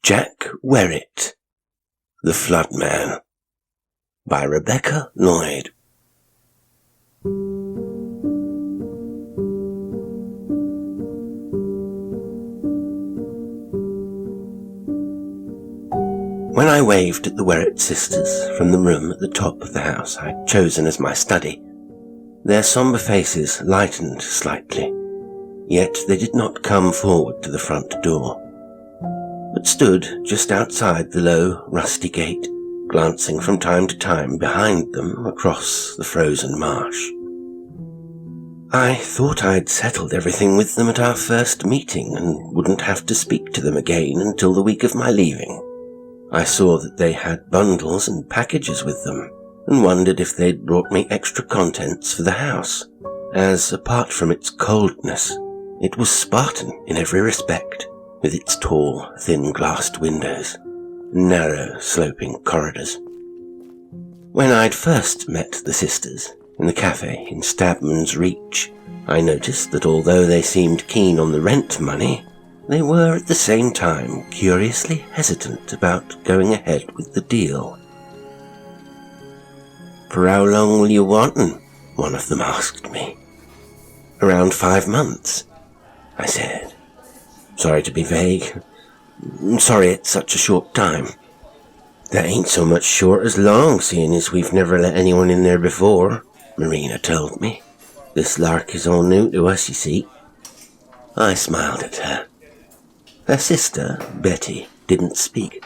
Jack Werrett, The Floodman, by Rebecca Lloyd. When I waved at the Werrett sisters from the room at the top of the house I'd chosen as my study, their sombre faces lightened slightly, yet they did not come forward to the front door, but stood just outside the low, rusty gate, glancing from time to time behind them across the frozen marsh. I thought I'd settled everything with them at our first meeting and wouldn't have to speak to them again until the week of my leaving. I saw that they had bundles and packages with them, and wondered if they'd brought me extra contents for the house, as apart from its coldness, it was Spartan in every respect, with its tall, thin-glassed windows, and narrow, sloping corridors. When I'd first met the sisters in the café in Stabman's Reach, I noticed that although they seemed keen on the rent money, they were at the same time curiously hesitant about going ahead with the deal. "For how long will you want 'em?" one of them asked me. "Around 5 months," I said. Sorry to be vague. Sorry it's such a short time. "That ain't so much short as long, seeing as we've never let anyone in there before," Marina told me. "This lark is all new to us, you see." I smiled at her. Her sister, Betty, didn't speak,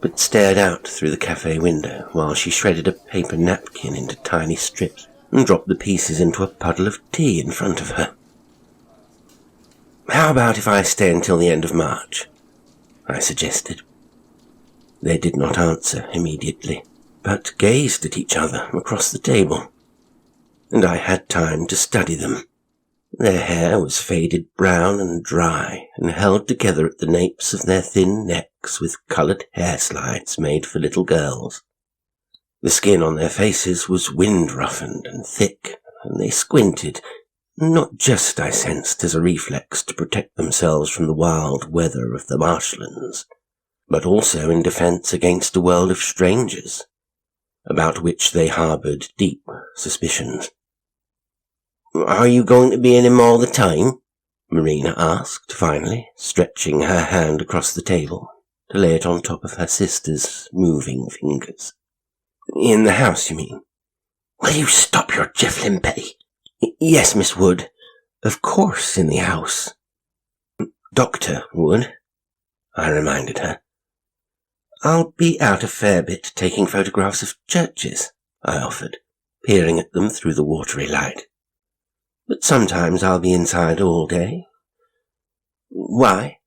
but stared out through the cafe window while she shredded a paper napkin into tiny strips and dropped the pieces into a puddle of tea in front of her. "How about if I stay until the end of March?" I suggested. They did not answer immediately, but gazed at each other across the table, and I had time to study them. Their hair was faded brown and dry, and held together at the napes of their thin necks with coloured hair slides made for little girls. The skin on their faces was wind-roughened and thick, and they squinted, not just, I sensed, as a reflex to protect themselves from the wild weather of the marshlands, but also in defence against a world of strangers, about which they harboured deep suspicions. "Are you going to be in him all the time?" Marina asked, finally, stretching her hand across the table to lay it on top of her sister's moving fingers. "In the house, you mean?" "Will you stop your jiffling, Betty?" "Yes, Miss Wood. Of course in the house." "Dr. Wood," I reminded her. "I'll be out a fair bit taking photographs of churches," I offered, peering at them through the watery light. "But sometimes I'll be inside all day." "Why?"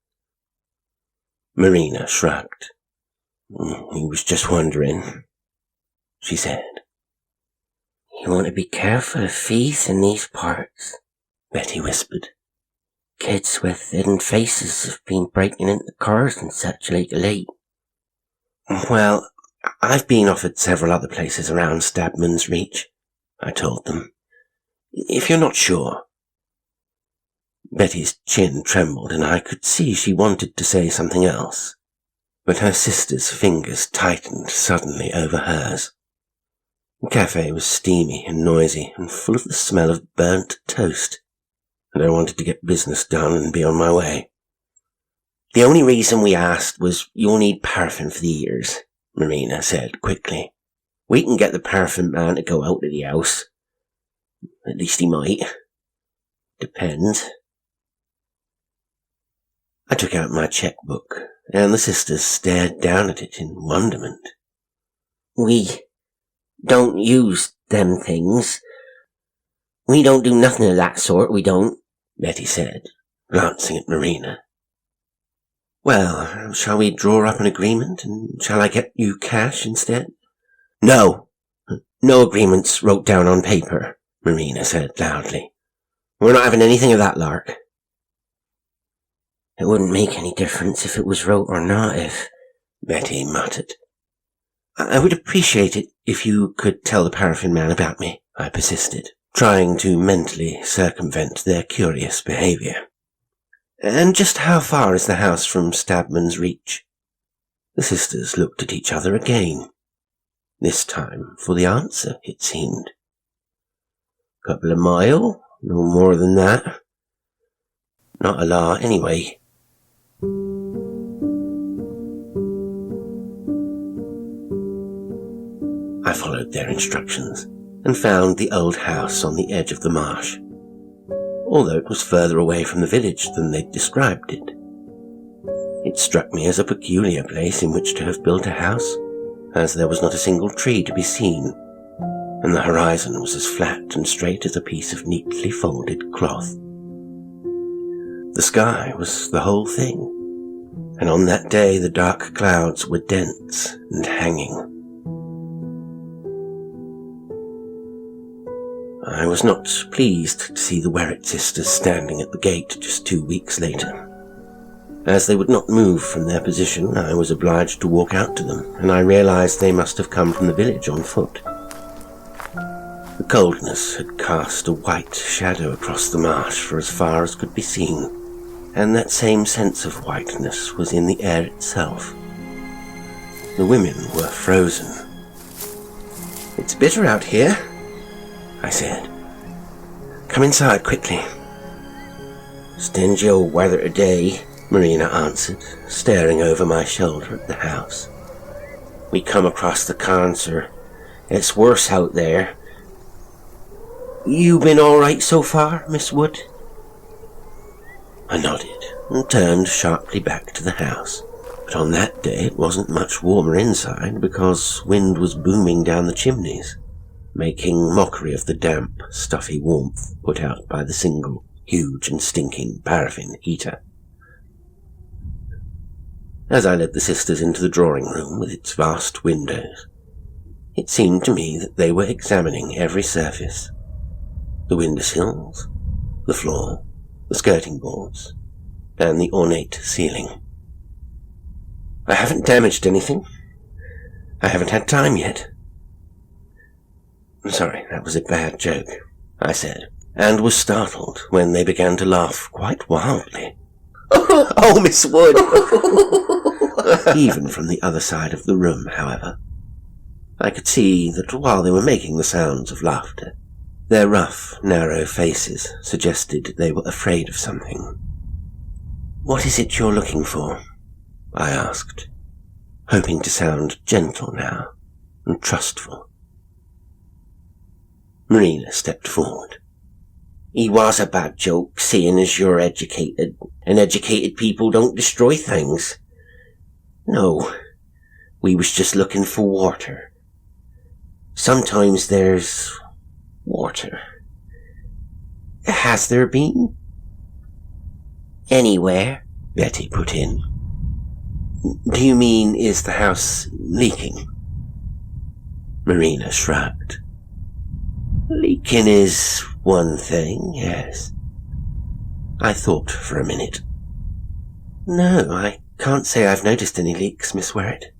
Marina shrugged. "He was just wondering," she said. "You want to be careful of thieves in these parts," Betty whispered. "Kids with hidden faces have been breaking into cars and such late. "Well, I've been offered several other places around Stabman's Reach," I told them. "If you're not sure." Betty's chin trembled, and I could see she wanted to say something else, but her sister's fingers tightened suddenly over hers. The cafe was steamy and noisy and full of the smell of burnt toast, and I wanted to get business done and be on my way. "The only reason we asked was you'll need paraffin for the ears," Marina said quickly. "We can get the paraffin man to go out of the house. At least he might. Depends." I took out my checkbook, and the sisters stared down at it in wonderment. "We don't use them things. We don't do nothing of that sort, we don't," Betty said, glancing at Marina. "Well, shall we draw up an agreement, and shall I get you cash instead?" "No. No agreements wrote down on paper," Marina said loudly. "We're not having anything of that lark." "It wouldn't make any difference if it was wrote or not, Betty muttered. "I would appreciate it if you could tell the paraffin man about me," I persisted, trying to mentally circumvent their curious behaviour. "And just how far is the house from Stabman's Reach?" The sisters looked at each other again. This time for the answer, it seemed. "Couple of mile, no more than that. Not a lot, anyway." I followed their instructions and found the old house on the edge of the marsh, although it was further away from the village than they'd described it. It struck me as a peculiar place in which to have built a house, as there was not a single tree to be seen, and the horizon was as flat and straight as a piece of neatly folded cloth. The sky was the whole thing, and on that day the dark clouds were dense and hanging. I was not pleased to see the Werrett sisters standing at the gate just 2 weeks later. As they would not move from their position, I was obliged to walk out to them, and I realized they must have come from the village on foot. The coldness had cast a white shadow across the marsh for as far as could be seen, and that same sense of whiteness was in the air itself. The women were frozen. "It's bitter out here," I said. "Come inside quickly." "Stingy old weather today," Marina answered, staring over my shoulder at the house. "We come across the Khan, sir. It's worse out there. You been all right so far, Miss Wood?" I nodded and turned sharply back to the house. But on that day it wasn't much warmer inside because wind was booming down the chimneys, making mockery of the damp, stuffy warmth put out by the single, huge and stinking paraffin heater. As I led the sisters into the drawing room with its vast windows, it seemed to me that they were examining every surface. The windowsills, the floor, the skirting boards, and the ornate ceiling. "I haven't damaged anything. I haven't had time yet." "I'm sorry, that was a bad joke," I said, and was startled when they began to laugh quite wildly. "Oh, Miss Wood!" Even from the other side of the room, however, I could see that while they were making the sounds of laughter, their rough, narrow faces suggested they were afraid of something. "What is it you're looking for?" I asked, hoping to sound gentle now and trustful. Marina stepped forward. "He was a bad joke, seeing as you're educated, and educated people don't destroy things. No, we was just looking for water. Sometimes there's water. Has there been?" "Anywhere," Betty put in. "Do you mean, is the house leaking?" Marina shrugged. "Leaking is one thing, yes." I thought for a minute. "No, I can't say I've noticed any leaks, Miss Werrett."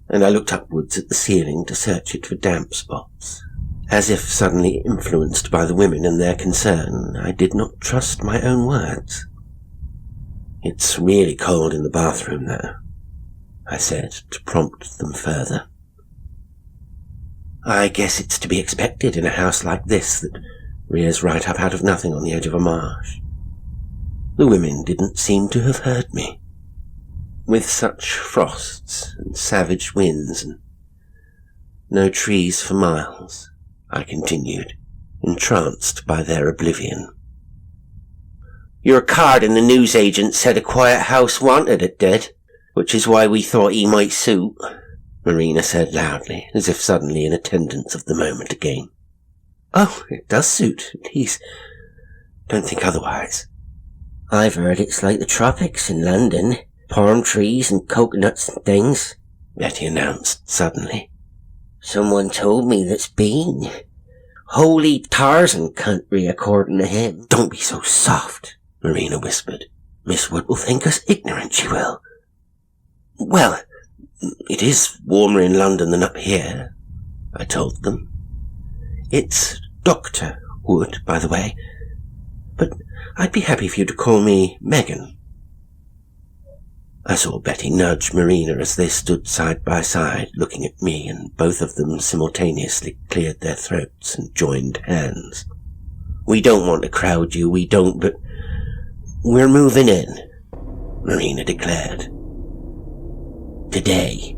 And I looked upwards at the ceiling to search it for damp spots. As if suddenly influenced by the women and their concern, I did not trust my own words. "It's really cold in the bathroom, though," I said to prompt them further. "I guess it's to be expected in a house like this that rears right up out of nothing on the edge of a marsh." The women didn't seem to have heard me. "With such frosts and savage winds and no trees for miles," I continued, entranced by their oblivion. "Your card in the newsagent said a quiet house wanted it did, which is why we thought he might suit," Marina said loudly, as if suddenly in attendance of the moment again. "Oh, it does suit, please. Don't think otherwise." "I've heard it's like the tropics in London, palm trees and coconuts and things," Betty announced suddenly. "Someone told me that's been. Holy Tarzan country, according to him." "Don't be so soft," Marina whispered. "Miss Wood will think us ignorant, she will." "Well, it is warmer in London than up here," I told them. "It's Dr. Wood, by the way, but I'd be happy for you to call me Megan." I saw Betty nudge Marina as they stood side by side looking at me, and both of them simultaneously cleared their throats and joined hands. "We don't want to crowd you, we don't, but we're moving in," Marina declared. "Today."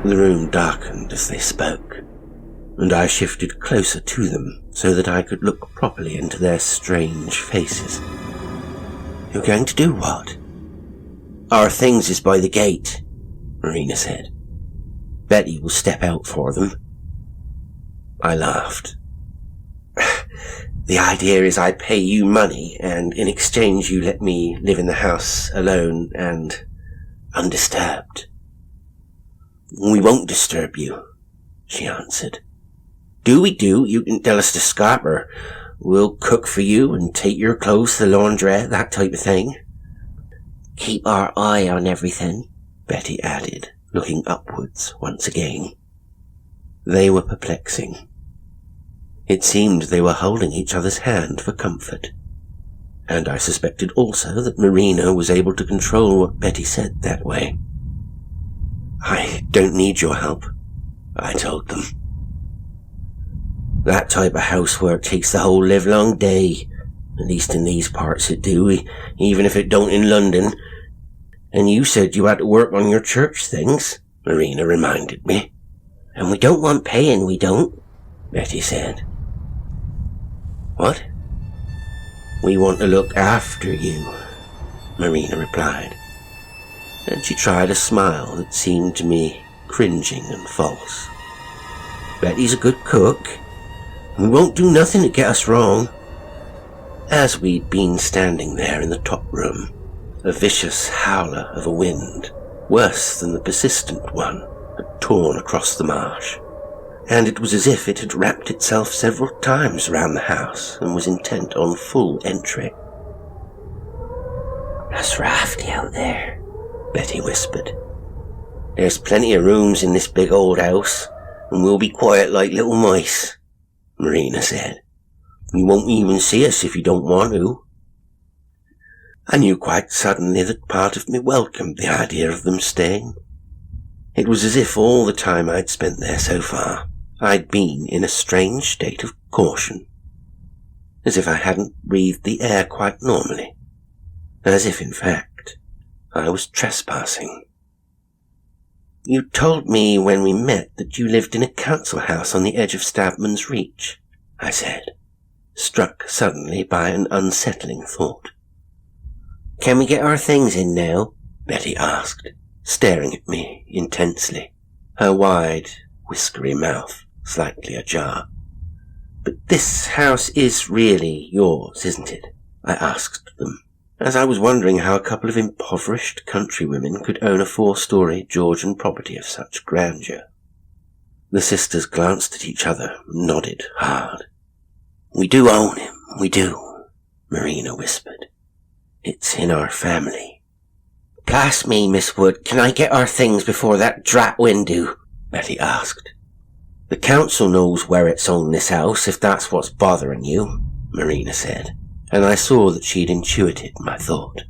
The room darkened as they spoke, and I shifted closer to them so that I could look properly into their strange faces. "You're going to do what?" "Our things is by the gate," Marina said. "Betty will step out for them." I laughed. "The idea is I pay you money, and in exchange you let me live in the house alone and undisturbed." "We won't disturb you," she answered. "Do we do? You can tell us to stop, or we'll cook for you and take your clothes to the laundrette, that type of thing." "Keep our eye on everything," Betty added, looking upwards once again. They were perplexing. It seemed they were holding each other's hand for comfort, and I suspected also that Marina was able to control what Betty said that way. "I don't need your help," I told them. "That type of housework takes the whole livelong day. At least in these parts it do, even if it don't in London. And you said you had to work on your church things," Marina reminded me. "And we don't want paying, we don't," Betty said. "What?" "We want to look after you," Marina replied. And she tried a smile that seemed to me cringing and false. "Betty's a good cook. We won't do nothing to get us wrong." As we'd been standing there in the top room, a vicious howler of a wind, worse than the persistent one, had torn across the marsh, and it was as if it had wrapped itself several times round the house and was intent on full entry. "It's rafty out there," Betty whispered. "There's plenty of rooms in this big old house, and we'll be quiet like little mice," Marina said. "You won't even see us if you don't want to." I knew quite suddenly that part of me welcomed the idea of them staying. It was as if all the time I'd spent there so far, I'd been in a strange state of caution. As if I hadn't breathed the air quite normally. As if, in fact, I was trespassing. "You told me when we met that you lived in a council house on the edge of Stabman's Reach," I said, struck suddenly by an unsettling thought. "Can we get our things in now?" Betty asked, staring at me intensely, her wide, whiskery mouth slightly ajar. "But this house is really yours, isn't it?" I asked them, as I was wondering how a couple of impoverished countrywomen could own a 4-story Georgian property of such grandeur. The sisters glanced at each other and nodded hard. "We do own him, we do," Marina whispered. "It's in our family." "Blast me, Miss Wood, can I get our things before that drat wind do?" Betty asked. "The council knows Werrett's own this house, if that's what's bothering you," Marina said, and I saw that she'd intuited my thought.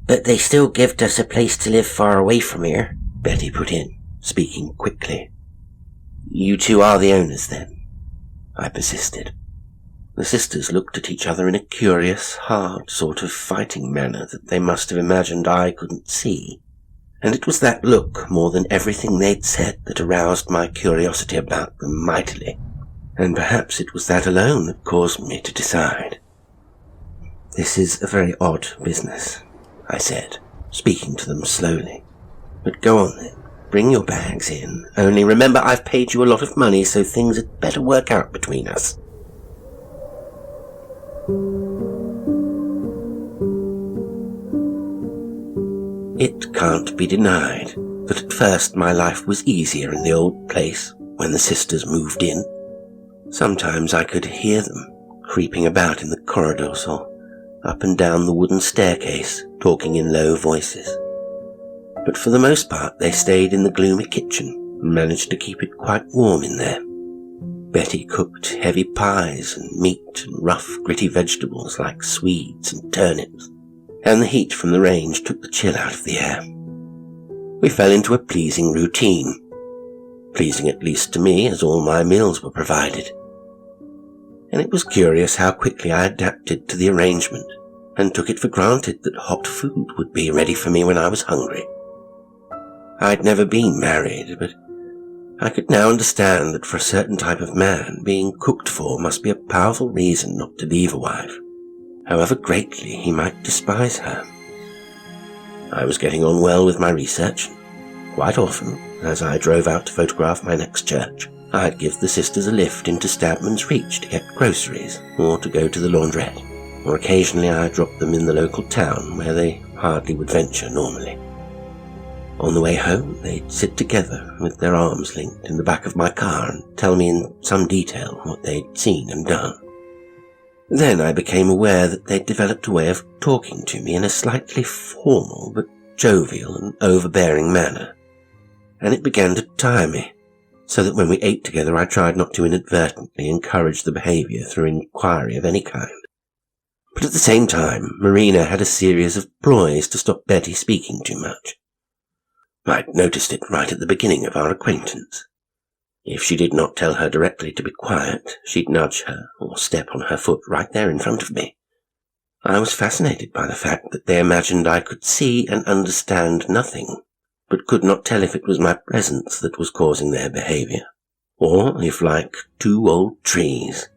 "But they still gived us a place to live far away from here," Betty put in, speaking quickly. "You two are the owners, then?" I persisted. The sisters looked at each other in a curious, hard sort of fighting manner that they must have imagined I couldn't see, and it was that look more than everything they'd said that aroused my curiosity about them mightily, and perhaps it was that alone that caused me to decide. "This is a very odd business," I said, speaking to them slowly. "But go on then, bring your bags in, only remember I've paid you a lot of money, so things had better work out between us." It can't be denied that at first my life was easier in the old place when the sisters moved in. Sometimes I could hear them creeping about in the corridors or up and down the wooden staircase, talking in low voices. But for the most part they stayed in the gloomy kitchen and managed to keep it quite warm in there. Betty cooked heavy pies and meat and rough, gritty vegetables like swedes and turnips. and the heat from the range took the chill out of the air. We fell into a pleasing routine, pleasing at least to me as all my meals were provided. And it was curious how quickly I adapted to the arrangement and took it for granted that hot food would be ready for me when I was hungry. I'd never been married, but I could now understand that for a certain type of man, being cooked for must be a powerful reason not to leave a wife, however greatly he might despise her. I was getting on well with my research. Quite often, as I drove out to photograph my next church, I'd give the sisters a lift into Stabman's Reach to get groceries or to go to the laundrette, or occasionally I'd drop them in the local town where they hardly would venture normally. On the way home, they'd sit together with their arms linked in the back of my car and tell me in some detail what they'd seen and done. Then I became aware that they'd developed a way of talking to me in a slightly formal but jovial and overbearing manner, and it began to tire me, so that when we ate together I tried not to inadvertently encourage the behaviour through inquiry of any kind. But at the same time, Marina had a series of ploys to stop Betty speaking too much. I'd noticed it right at the beginning of our acquaintance. If she did not tell her directly to be quiet, she'd nudge her or step on her foot right there in front of me. I was fascinated by the fact that they imagined I could see and understand nothing, but could not tell if it was my presence that was causing their behaviour, or if, like two old trees,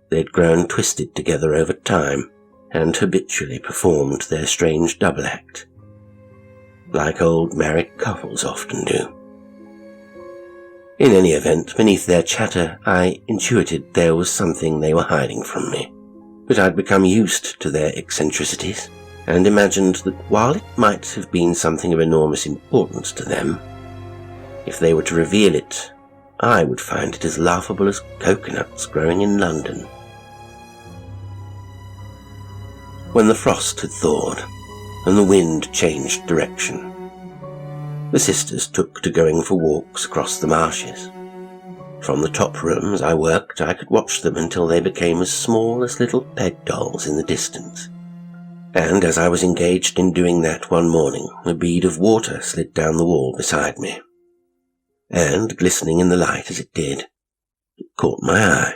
they'd grown twisted together over time and habitually performed their strange double act, like old married couples often do. In any event, beneath their chatter, I intuited there was something they were hiding from me, but I'd become used to their eccentricities, and imagined that while it might have been something of enormous importance to them, if they were to reveal it, I would find it as laughable as coconuts growing in London. When the frost had thawed, and the wind changed direction, the sisters took to going for walks across the marshes. From the top room, as I worked, I could watch them until they became as small as little peg dolls in the distance. And as I was engaged in doing that one morning, a bead of water slid down the wall beside me. And, glistening in the light as it did, it caught my eye.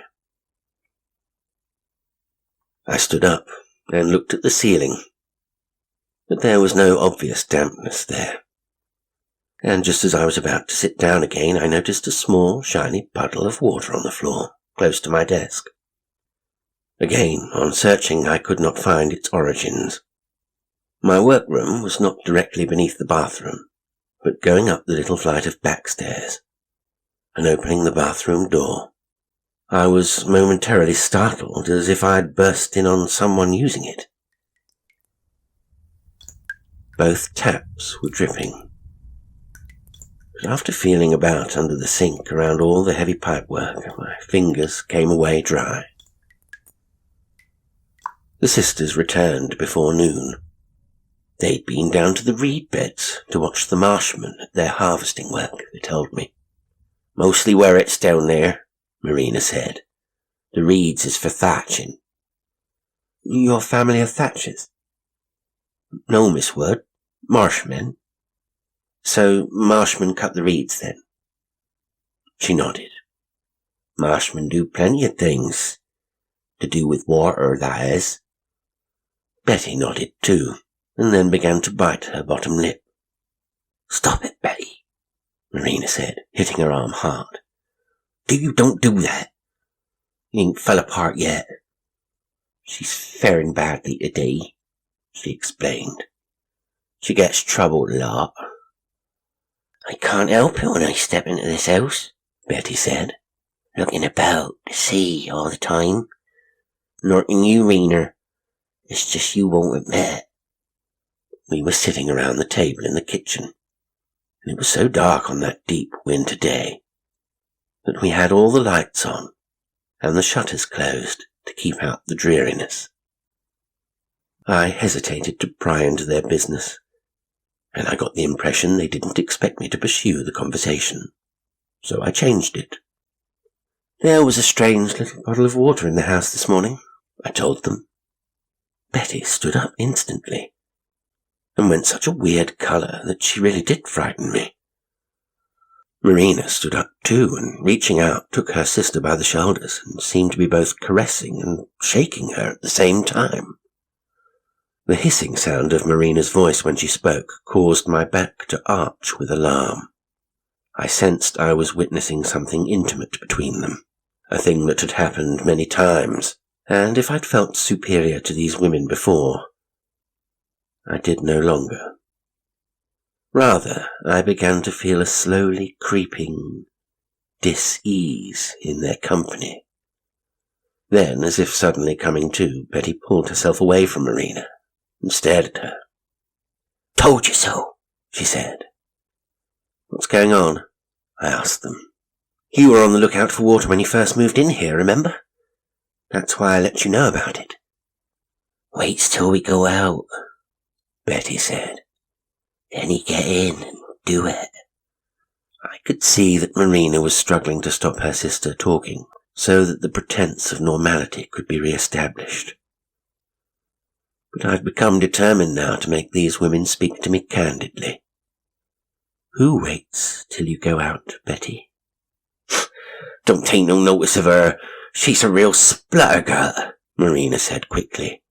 I stood up and looked at the ceiling, but there was no obvious dampness there. And just as I was about to sit down again, I noticed a small, shiny puddle of water on the floor, close to my desk. Again, on searching, I could not find its origins. My workroom was not directly beneath the bathroom, but going up the little flight of back stairs, and opening the bathroom door, I was momentarily startled, as if I'd burst in on someone using it. Both taps were dripping. But after feeling about under the sink around all the heavy pipework, my fingers came away dry. The sisters returned before noon. They'd been down to the reed beds to watch the marshmen at their harvesting work, they told me. Mostly Werrett's down there, Marina said. The reeds is for thatching. Your family of thatchers? No, Miss Wood. Marshmen. So marshmen cut the reeds then? She nodded. Marshmen do plenty of things. To do with water, that is. Betty nodded too, and then began to bite her bottom lip. Stop it, Betty, Marina said, hitting her arm hard. Don't do that. You ain't fell apart yet. She's faring badly today, she explained. She gets troubled a lot. I can't help it when I step into this house, Betty said, looking about to see all the time. Nor can you, Rena. It's just you won't admit. We were sitting around the table in the kitchen, and it was so dark on that deep winter day that we had all the lights on and the shutters closed to keep out the dreariness. I hesitated to pry into their business, and I got the impression they didn't expect me to pursue the conversation, so I changed it. There was a strange little bottle of water in the house this morning, I told them. Betty stood up instantly. and went such a weird colour that she really did frighten me. Marina stood up too, and reaching out, took her sister by the shoulders and seemed to be both caressing and shaking her at the same time. The hissing sound of Marina's voice when she spoke caused my back to arch with alarm. I sensed I was witnessing something intimate between them, a thing that had happened many times, and if I'd felt superior to these women before, I did no longer. Rather, I began to feel a slowly creeping dis-ease in their company. Then, as if suddenly coming to, Betty pulled herself away from Marina and stared at her. "Told you so," she said. "What's going on?" I asked them. "You were on the lookout for water when you first moved in here, remember? That's why I let you know about it." "Waits till we go out," Betty said. "Then you get in and do it." I could see that Marina was struggling to stop her sister talking so that the pretense of normality could be re-established. But I've become determined now to make these women speak to me candidly. "Who waits till you go out, Betty?" "Don't take no notice of her. She's a real spluttergut," Marina said quickly.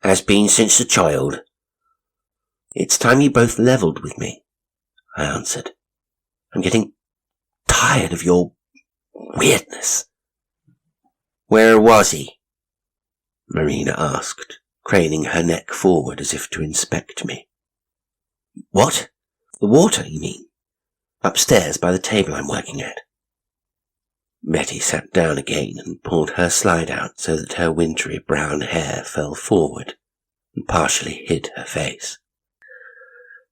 "Has been since a child." "It's time you both levelled with me," I answered. "I'm getting tired of your weirdness." "Where was he?" Marina asked, craning her neck forward as if to inspect me. "What? The water, you mean? Upstairs by the table I'm working at." Betty sat down again and pulled her slide out so that her wintry brown hair fell forward and partially hid her face.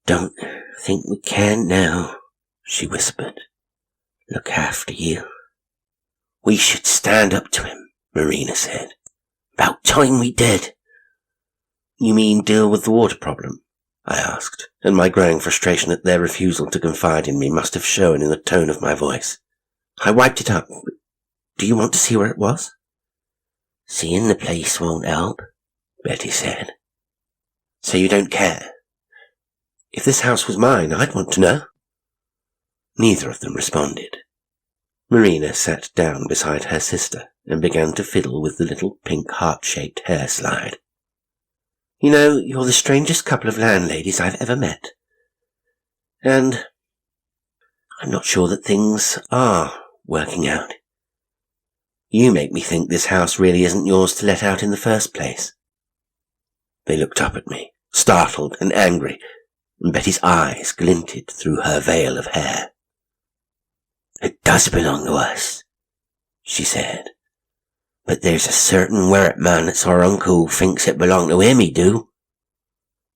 "Don't think we can now," she whispered. "Look after you." "We should stand up to him," Marina said. "About time we did." "You mean deal with the water problem?" I asked, and my growing frustration at their refusal to confide in me must have shown in the tone of my voice. I wiped it up. "Do you want to see where it was?" "Seeing the place won't help," Betty said. "So you don't care? If this house was mine, I'd want to know." Neither of them responded. Marina sat down beside her sister and began to fiddle with the little pink heart-shaped hair slide. "You know, you're the strangest couple of landladies I've ever met. And I'm not sure that things are working out. You make me think this house really isn't yours to let out in the first place." They looked up at me, startled and angry, and Betty's eyes glinted through her veil of hair. "It does belong to us," she said. "But there's a certain Werrett man that's our uncle who thinks it belonged to him, he do."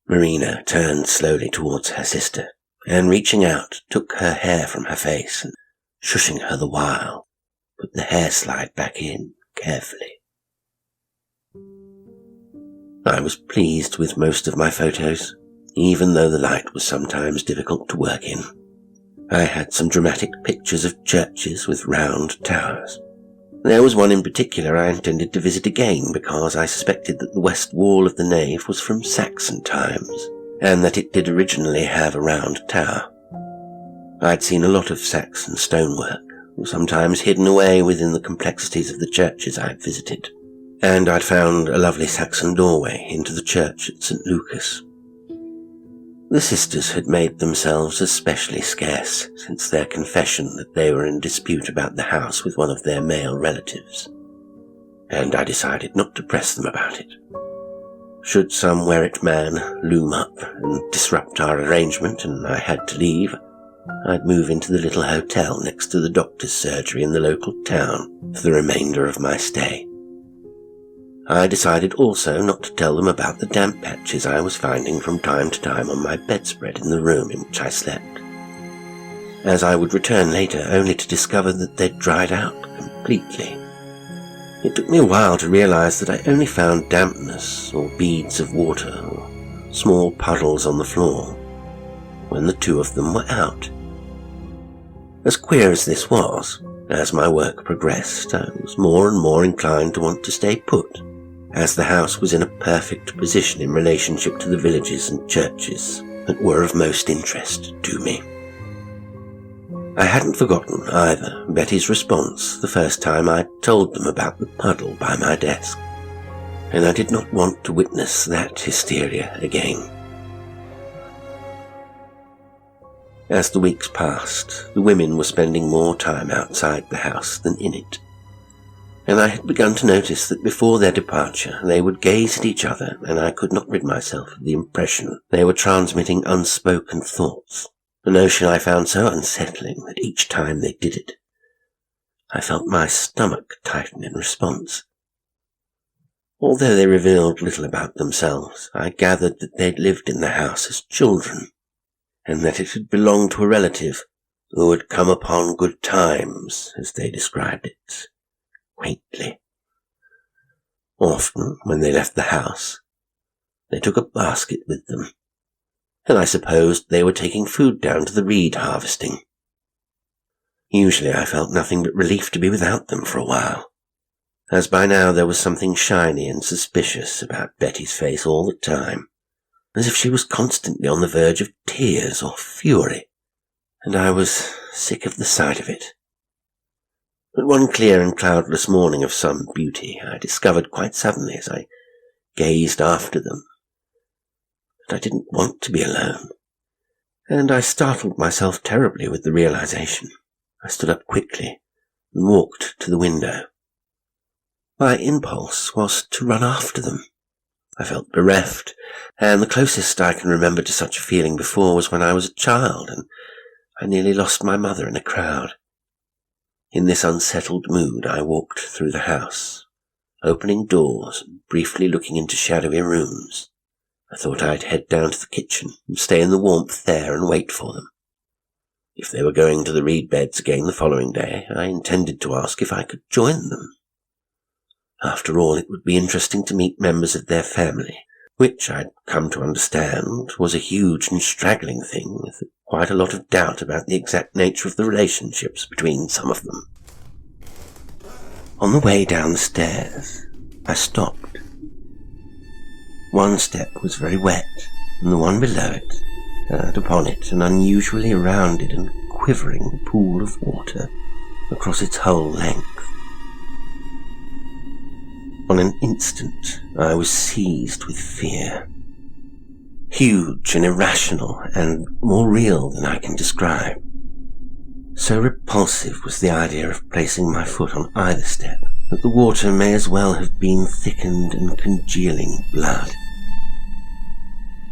Marina turned slowly towards her sister, and reaching out, took her hair from her face and, shushing her the while, put the hair slide back in carefully. I was pleased with most of my photos, even though the light was sometimes difficult to work in. I had some dramatic pictures of churches with round towers. There was one in particular I intended to visit again because I suspected that the west wall of the nave was from Saxon times, and that it did originally have a round tower. I'd seen a lot of Saxon stonework, sometimes hidden away within the complexities of the churches I'd visited, and I'd found a lovely Saxon doorway into the church at St. Lucas. The sisters had made themselves especially scarce since their confession that they were in dispute about the house with one of their male relatives, and I decided not to press them about it. Should some Werrett man loom up and disrupt our arrangement and I had to leave, I'd move into the little hotel next to the doctor's surgery in the local town for the remainder of my stay. I decided also not to tell them about the damp patches I was finding from time to time on my bedspread in the room in which I slept, as I would return later only to discover that they'd dried out completely. It took me a while to realize that I only found dampness or beads of water or small puddles on the floor when the two of them were out. As queer as this was, as my work progressed, I was more and more inclined to want to stay put as the house was in a perfect position in relationship to the villages and churches that were of most interest to me. I hadn't forgotten, either, Betty's response the first time I told them about the puddle by my desk, and I did not want to witness that hysteria again. As the weeks passed, the women were spending more time outside the house than in it, and I had begun to notice that before their departure they would gaze at each other, and I could not rid myself of the impression they were transmitting unspoken thoughts, a notion I found so unsettling that each time they did it, I felt my stomach tighten in response. Although they revealed little about themselves, I gathered that they'd lived in the house as children, and that it had belonged to a relative who had come upon good times, as they described it, quaintly. Often, when they left the house, they took a basket with them, and I supposed they were taking food down to the reed harvesting. Usually I felt nothing but relief to be without them for a while, as by now there was something shiny and suspicious about Betty's face all the time, as if she was constantly on the verge of tears or fury, and I was sick of the sight of it. But one clear and cloudless morning of some beauty, I discovered quite suddenly as I gazed after them that I didn't want to be alone, and I startled myself terribly with the realization. I stood up quickly and walked to the window. My impulse was to run after them. I felt bereft, and the closest I can remember to such a feeling before was when I was a child, and I nearly lost my mother in a crowd. In this unsettled mood I walked through the house, opening doors and briefly looking into shadowy rooms. I thought I'd head down to the kitchen and stay in the warmth there and wait for them. If they were going to the reed beds again the following day, I intended to ask if I could join them. After all, it would be interesting to meet members of their family, which I'd come to understand was a huge and straggling thing with quite a lot of doubt about the exact nature of the relationships between some of them. On the way down the stairs, I stopped. One step was very wet, and the one below it had upon it an unusually rounded and quivering pool of water across its whole length. On an instant, I was seized with fear. Huge and irrational and more real than I can describe. So repulsive was the idea of placing my foot on either step that the water may as well have been thickened and congealing blood.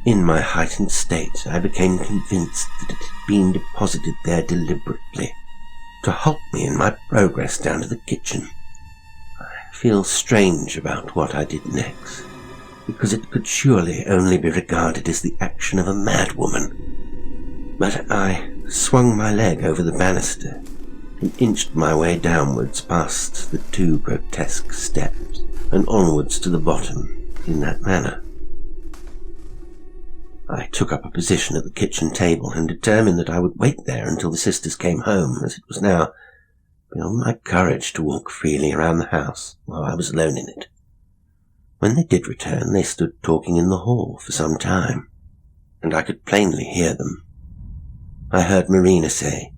In my heightened state, I became convinced that it had been deposited there deliberately to halt me in my progress down to the kitchen. I feel strange about what I did next, because it could surely only be regarded as the action of a madwoman. But I swung my leg over the banister and inched my way downwards past the 2 grotesque steps and onwards to the bottom in that manner. I took up a position at the kitchen table and determined that I would wait there until the sisters came home, as it was now beyond my courage to walk freely around the house while I was alone in it. When they did return, they stood talking in the hall for some time, and I could plainly hear them. I heard Marina say,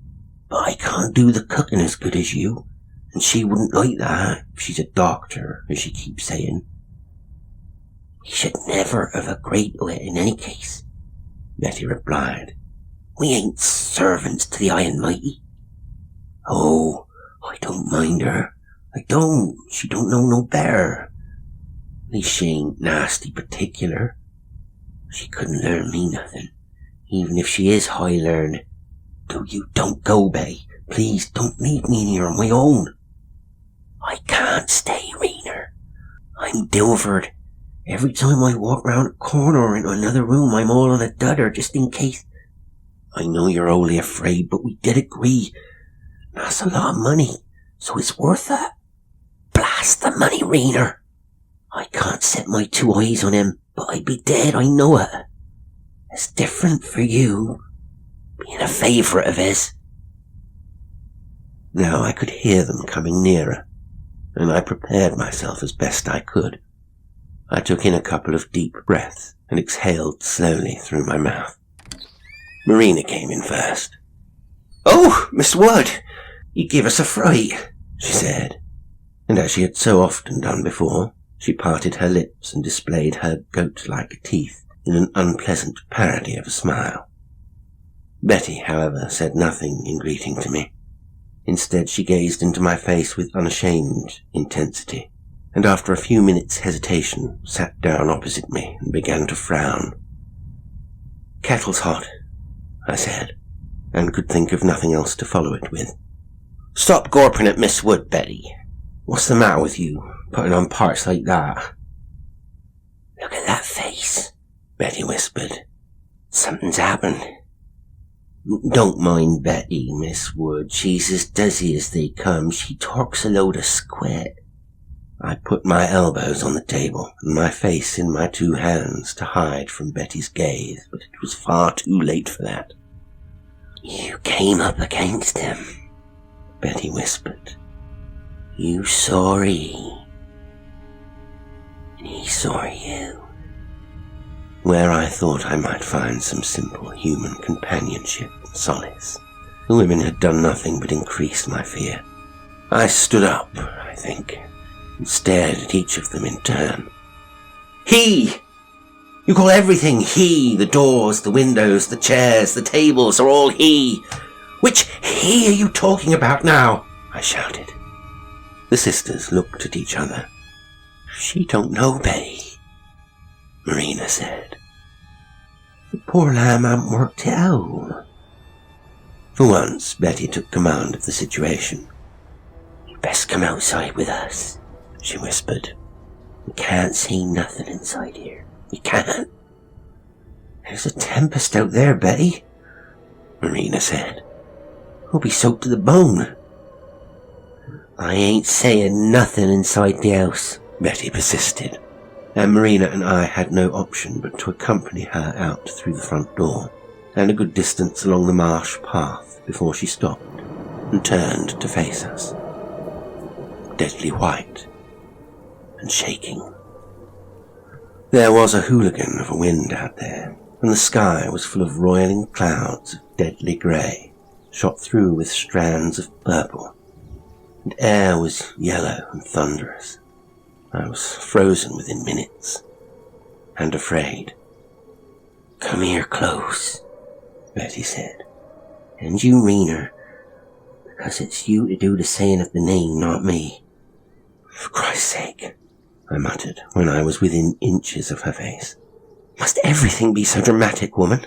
"But I can't do the cooking as good as you, and she wouldn't like that. She's a doctor, as she keeps saying." "We should never have agreed to it in any case," Betty replied. "We ain't servants to the High and Mighty." "Oh, I don't mind her. I don't. She don't know no better. At least she ain't nasty particular. She couldn't learn me nothing, even if she is high learned. Don't go, Betty. Please don't leave me in here on my own." "I can't stay, Rainer. I'm Dilford. Every time I walk round a corner or into another room, I'm all on a dudder just in case." "I know you're only afraid, but we did agree. That's a lot of money, so it's worth that." "Blast the money, Rainer. I can't set my 2 eyes on him, but I'd be dead, I know it. It's different for you, being a favourite of his." Now I could hear them coming nearer, and I prepared myself as best I could. I took in a couple of deep breaths and exhaled slowly through my mouth. Marina came in first. "Oh, Miss Wood, you give us a fright," she said, and as she had so often done before, she parted her lips and displayed her goat-like teeth in an unpleasant parody of a smile. Betty, however, said nothing in greeting to me. Instead, she gazed into my face with unashamed intensity, and after a few minutes' hesitation, sat down opposite me and began to frown. "Kettle's hot," I said, and could think of nothing else to follow it with. "Stop gorping at Miss Wood, Betty. What's the matter with you, putting on parts like that?" "Look at that face," Betty whispered. "Something's happened." "Don't mind Betty, Miss Wood. She's as dizzy as they come. She talks a load of squat." I put my elbows on the table and my face in my two hands to hide from Betty's gaze, but it was far too late for that. "You came up against him," Betty whispered. "You saw he, and he saw you." Where I thought I might find some simple human companionship and solace, the women had done nothing but increase my fear. I stood up, I think, and stared at each of them in turn. "He! You call everything he! The doors, the windows, the chairs, the tables are all he! Which he are you talking about now?" I shouted. The sisters looked at each other. "She don't know, Betty," Marina said. "The poor lamb hadn't worked it out." For once, Betty took command of the situation. "You best come outside with us," she whispered. "We can't see nothing inside here. We can't." "There's a tempest out there, Betty," Marina said. "We'll be soaked to the bone." "I ain't saying nothing inside the house," Betty persisted, and Marina and I had no option but to accompany her out through the front door and a good distance along the marsh path before she stopped and turned to face us, deadly white and shaking. There was a hooligan of a wind out there, and the sky was full of roiling clouds of deadly grey, shot through with strands of purple, and air was yellow and thunderous. I was frozen within minutes, and afraid. "Come here close," Betty said, "and you, Rena, because it's you to do the saying of the name, not me." "For Christ's sake," I muttered when I was within inches of her face. "Must everything be so dramatic, woman?"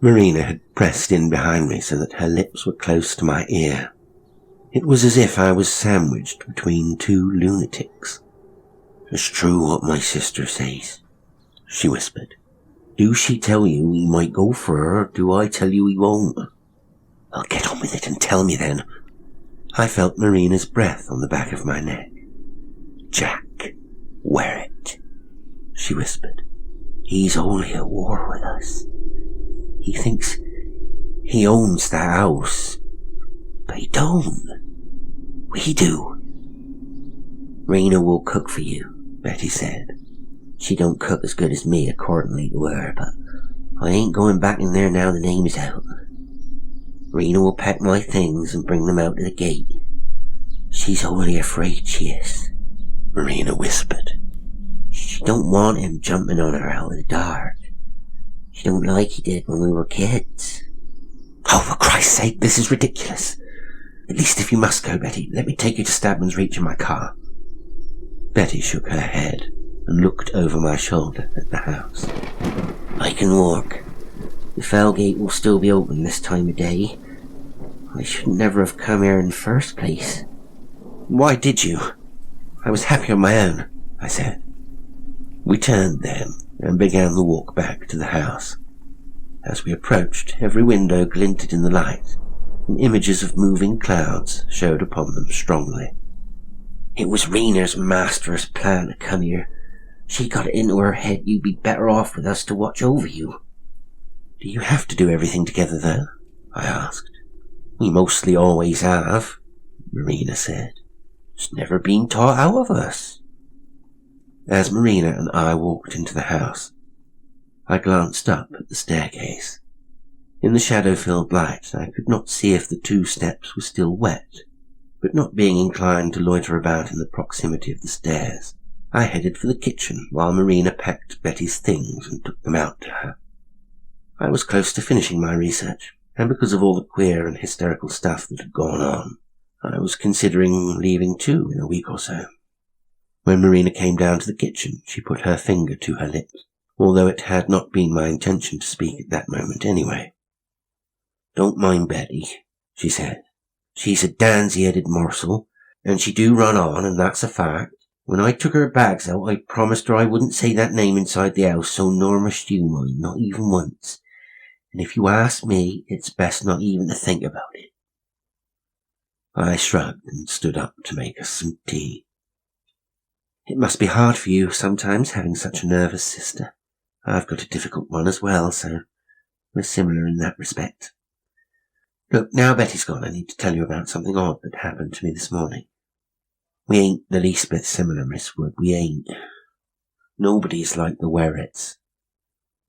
Marina had pressed in behind me so that her lips were close to my ear. It was as if I was sandwiched between two lunatics. "It's true what my sister says," she whispered. "Do she tell you we might go for her, or do I tell you we won't?" "Well, get on with it and tell me then." I felt Marina's breath on the back of my neck. "Jack Werrett," she whispered. "He's only at war with us. He thinks he owns the house, but he don't. We do." "Rena will cook for you," Betty said. "She don't cook as good as me, accordingly to her, but I ain't going back in there now the name is out. Rena will pack my things and bring them out to the gate. She's only afraid, she is," Marina whispered. "She don't want him jumping on her out of the dark. She don't like he did when we were kids." "Oh, for Christ's sake, this is ridiculous. At least if you must go, Betty, let me take you to Stabman's Reach in my car." Betty shook her head and looked over my shoulder at the house. "I can walk. The fell gate will still be open this time of day. I should never have come here in the first place." "Why did you? I was happy on my own," I said. We turned then and began the walk back to the house. As we approached, every window glinted in the light, and images of moving clouds showed upon them strongly. "It was Rena's master's plan to come here. She got it into her head you'd be better off with us to watch over you." "Do you have to do everything together, though?" I asked. "We mostly always have," Marina said. "It's never been taught out of us." As Marina and I walked into the house, I glanced up at the staircase. In the shadow-filled light, I could not see if the 2 steps were still wet, but not being inclined to loiter about in the proximity of the stairs, I headed for the kitchen while Marina packed Betty's things and took them out to her. I was close to finishing my research, and because of all the queer and hysterical stuff that had gone on, I was considering leaving too in a week or so. When Marina came down to the kitchen, she put her finger to her lips, although it had not been my intention to speak at that moment anyway. "Don't mind Betty," she said. "She's a dansy-headed morsel, and she do run on, and that's a fact. When I took her bags out, I promised her I wouldn't say that name inside the house, so nor must you, mind, not even once. And if you ask me, it's best not even to think about it." I shrugged and stood up to make us some tea. "It must be hard for you sometimes, having such a nervous sister. I've got a difficult one as well, so we're similar in that respect. Look, now Betty's gone, I need to tell you about something odd that happened to me this morning. We ain't the least bit similar, Miss Wood, we ain't. Nobody's like the Werretts.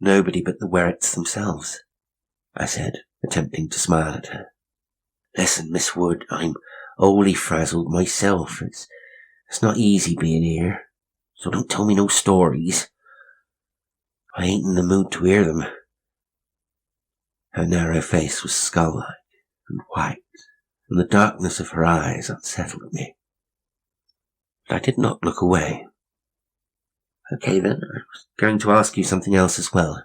Nobody but the Werretts themselves," I said, attempting to smile at her. "Listen, Miss Wood, I'm wholly frazzled myself. It's not easy being here, so don't tell me no stories. I ain't in the mood to hear them." Her narrow face was skull-like and white, and the darkness of her eyes unsettled me. But I did not look away. "Okay then, I was going to ask you something else as well.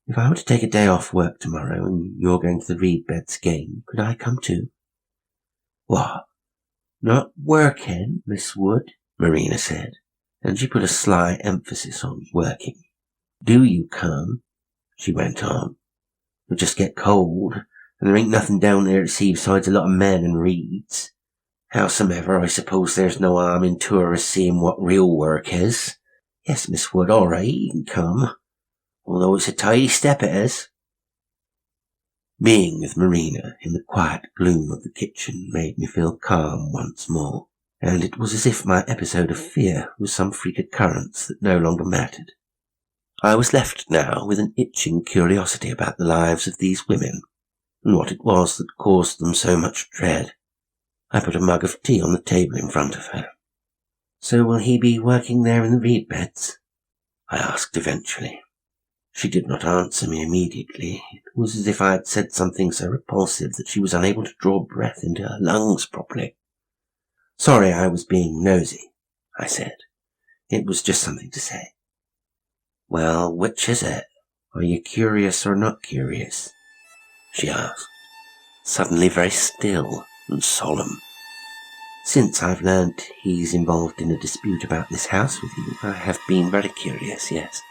If I were to take a day off work tomorrow and you're going to the reed beds game, could I come too?" "What? Not working, Miss Wood?" Marina said, and she put a sly emphasis on working. "Do you come?" she went on. "You'll just get cold, and there ain't nothing down there to see besides a lot of men and reeds. Howsomever, I suppose there's no harm in tourists seeing what real work is. Yes, Miss Wood, all right, you can come, although it's a tidy step it is." Being with Marina in the quiet gloom of the kitchen made me feel calm once more, and it was as if my episode of fear was some freak occurrence that no longer mattered. I was left now with an itching curiosity about the lives of these women, and what it was that caused them so much dread. I put a mug of tea on the table in front of her. "So will he be working there in the reed beds?" I asked eventually. She did not answer me immediately. It was as if I had said something so repulsive that she was unable to draw breath into her lungs properly. "Sorry, I was being nosy," I said. "It was just something to say." "Well, which is it? Are you curious or not curious?" she asked, suddenly very still and solemn. "Since I've learned he's involved in a dispute about this house with you, I have been very curious, yes."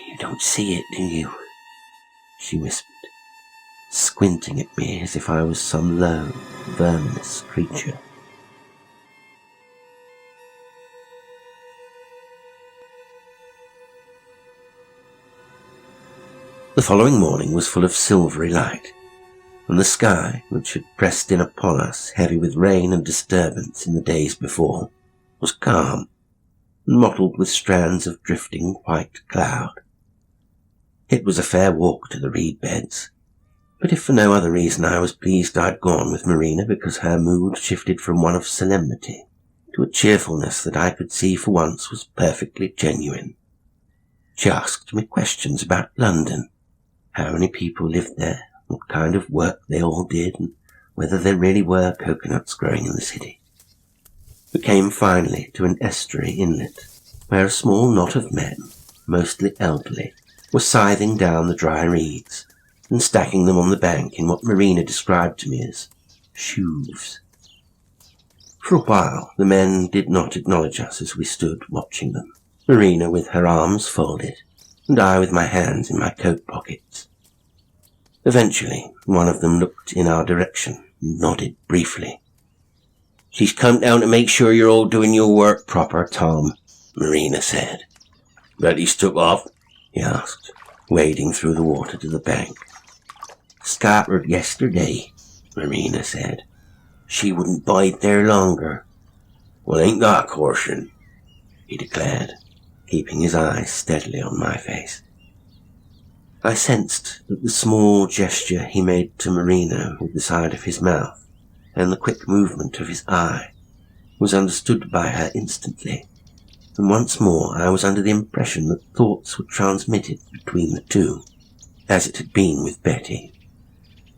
"You don't see it, do you?" she whispered, squinting at me as if I was some low, verminous creature. The following morning was full of silvery light, and the sky, which had pressed in upon us heavy with rain and disturbance in the days before, was calm and mottled with strands of drifting white cloud. It was a fair walk to the reed beds, but if for no other reason I was pleased I had gone with Marina because her mood shifted from one of solemnity to a cheerfulness that I could see for once was perfectly genuine. She asked me questions about London, how many people lived there, what kind of work they all did, and whether there really were coconuts growing in the city. We came finally to an estuary inlet, where a small knot of men, mostly elderly, were scything down the dry reeds and stacking them on the bank in what Marina described to me as sheaves. For a while the men did not acknowledge us as we stood watching them, Marina with her arms folded, and I with my hands in my coat pockets. Eventually, one of them looked in our direction and nodded briefly. "She's come down to make sure you're all doing your work proper, Tom," Marina said. "Betty's took off?" he asked, wading through the water to the bank. "Scattered yesterday," Marina said. "She wouldn't bide there longer." "Well, ain't that caution?" he declared, keeping his eyes steadily on my face. I sensed that the small gesture he made to Marina with the side of his mouth and the quick movement of his eye was understood by her instantly, and once more I was under the impression that thoughts were transmitted between the two, as it had been with Betty.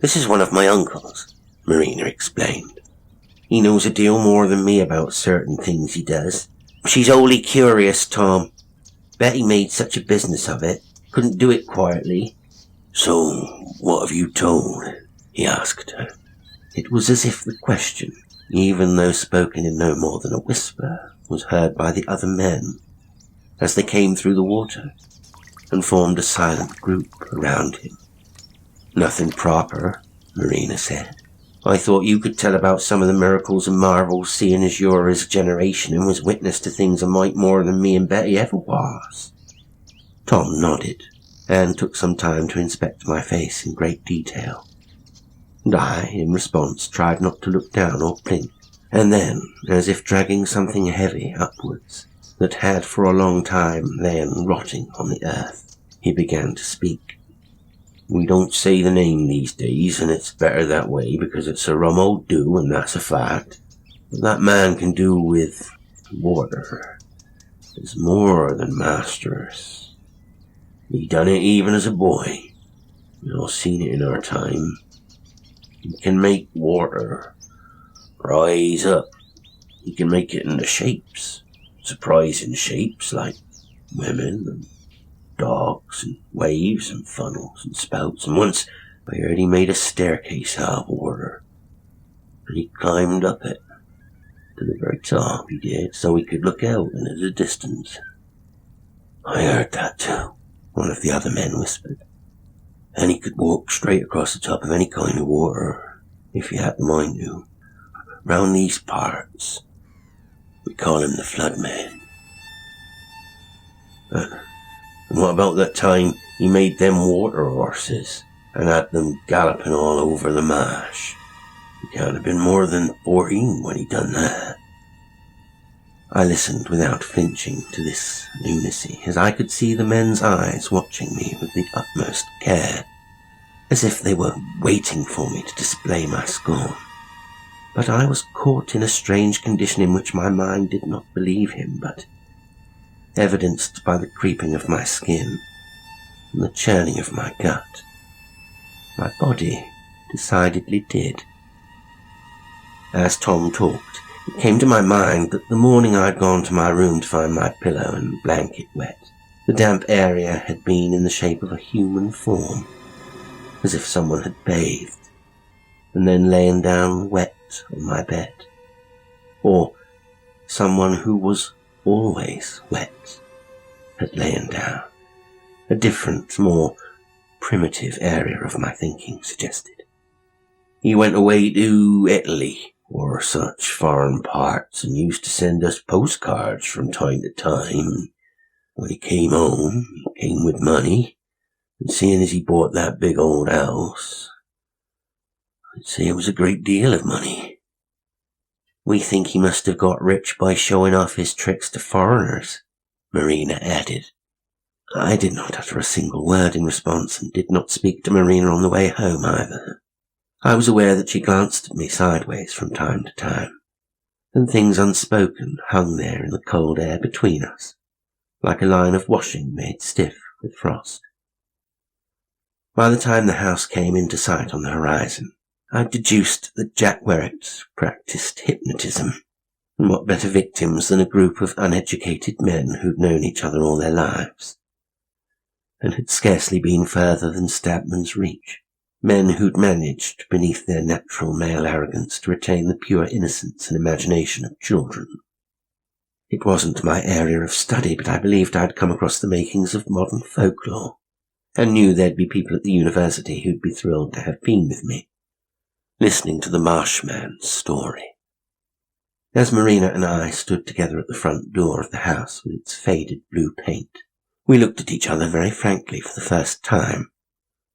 "This is one of my uncles," Marina explained. "He knows a deal more than me about certain things, he does. She's wholly curious, Tom. Betty made such a business of it, couldn't do it quietly." "So, what have you told?" he asked her. It was as if the question, even though spoken in no more than a whisper, was heard by the other men as they came through the water and formed a silent group around him. "Nothing proper," Marina said. "I thought you could tell about some of the miracles and marvels, seeing as you're his generation and was witness to things a mite more than me and Betty ever was." Tom nodded and took some time to inspect my face in great detail, and I, in response, tried not to look down or blink. And then, as if dragging something heavy upwards that had for a long time lain rotting on the earth, he began to speak. "We don't say the name these days, and it's better that way because it's a rum old do, and that's a fact. But that man can do with water is more than masterous. He done it even as a boy. We all seen it in our time. He can make water rise up. He can make it into shapes, surprising shapes like women and dogs and waves and funnels and spouts. And once I heard he made a staircase out of water, and he climbed up it to the very top, he did, so he could look out into the distance." "I heard that too," one of the other men whispered. "And he could walk straight across the top of any kind of water, if he had the mind to. Round these parts, we call him the Flood Man." "And what about that time he made them water horses and had them galloping all over the marsh? He can't have been more than 14 when he done that." I listened without flinching to this lunacy, as I could see the men's eyes watching me with the utmost care, as if they were waiting for me to display my scorn. But I was caught in a strange condition in which my mind did not believe him, but evidenced by the creeping of my skin and the churning of my gut, my body decidedly did. As Tom talked, it came to my mind that the morning I had gone to my room to find my pillow and blanket wet, the damp area had been in the shape of a human form, as if someone had bathed and then lain down wet on my bed, or someone who was always wet had lain down. A different, more primitive area of my thinking suggested. "He went away to Italy or such foreign parts and used to send us postcards from time to time. When he came home, he came with money, and seeing as he bought that big old house, I'd say it was a great deal of money. We think he must have got rich by showing off his tricks to foreigners," Marina added. I did not utter a single word in response, and did not speak to Marina on the way home either. I was aware that she glanced at me sideways from time to time, and things unspoken hung there in the cold air between us, like a line of washing made stiff with frost. By the time the house came into sight on the horizon, I deduced that Jack Werrett practiced hypnotism, and what better victims than a group of uneducated men who'd known each other all their lives, and had scarcely been further than Stabman's reach. Men who'd managed, beneath their natural male arrogance, to retain the pure innocence and imagination of children. It wasn't my area of study, but I believed I'd come across the makings of modern folklore, and knew there'd be people at the university who'd be thrilled to have been with me, listening to the marshman's story. As Marina and I stood together at the front door of the house with its faded blue paint, we looked at each other very frankly for the first time,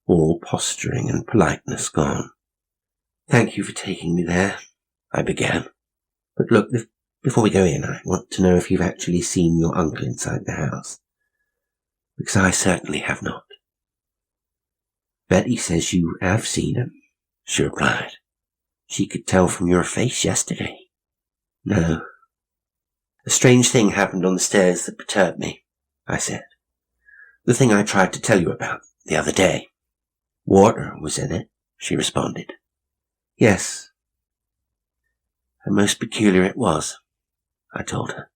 all posturing and politeness gone. "Thank you for taking me there," I began. "But look, the Before we go in, I want to know if you've actually seen your uncle inside the house. Because I certainly have not. Betty says you have seen him, she replied. She could tell from your face yesterday. No. A strange thing happened on the stairs that perturbed me, I said. The thing I tried to tell you about the other day. Water was in it, she responded. Yes. And most peculiar it was, I told her.